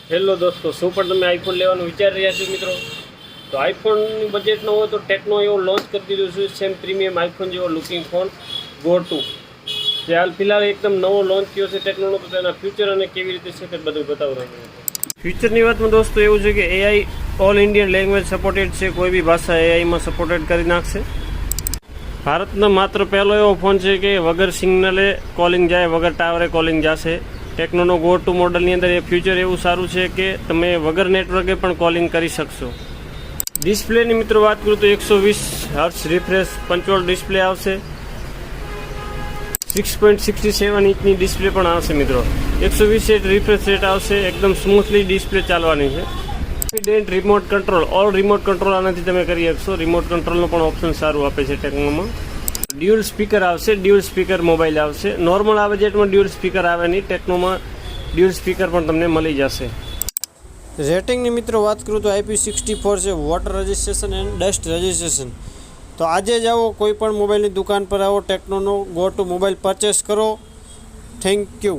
Hello દોસ્તો, શું પણ તમે આઈફોન લેવાનું વિચારી રહ્યા છો મિત્રો? તો આઈફોનની બજેટ ન હોય તો ટેકનો એવો લોન્ચ કરી દીધું છે સેમ પ્રીમિયમ આઈફોન જેવો લુકિંગ ફોન ગો 2, જે હાલ ફિલહાલ એકદમ નવો લોન્ચ થયો છે ટેકનોનો. તો તેના ફ્યુચર અને કેવી રીતે છે તે બધું બતાવું રહ્યું છે. ફ્યુચરની વાતમાં દોસ્તો એવું છે કે AI all Indian language supported છે. કોઈ બી ભાષા એઆઈમાં સપોર્ટેડ કરી નાખશે. ભારતનો માત્ર પહેલો એવો ફોન છે કે વગર સિગ્નલે કોલિંગ જાય, વગર ટાવરે કોલિંગ જશે. ટેકનોનો ગો 2 મોડલની અંદર એ ફ્યુચર એવું સારું છે કે તમે વગર નેટવર્કે પણ કોલિંગ કરી શકશો. ડિસ્પ્લેની મિત્રો વાત કરું તો 120 હર્ટ્ઝ રિફ્રેશ પંચોલ ડિસ્પ્લે આવશે. 6.67 ઇંચની ડિસ્પ્લે પણ આવશે મિત્રો. 120 રિફ્રેશ રેટ આવશે. એકદમ સ્મૂથલી ડિસ્પ્લે ચાલવાની છે. Confident remote control, all remote control આનાથી તમે કરી શકશો. રિમોટ કંટ્રોલનો પણ ઓપ્શન સારું આપે છે ટેકનોમાં. ડ્યુઅલ સ્પીકર આવશે. ડ્યુઅલ સ્પીકર મોબાઈલ આવશે. નોર્મલ આ બજેટમાં ડ્યુઅલ સ્પીકર આવે નહીં. ટેકનોમાં ડ્યુઅલ સ્પીકર પણ તમને મળી જશે. રેટિંગની મિત્રો વાત કરું તો IP64 છે, water registration and dust registration. તો આજે જ આવો, કોઈ પણ મોબાઈલની દુકાન પર આવો, ટેકનોનો ગો 2 મોબાઈલ પરચેસ કરો. Thank you.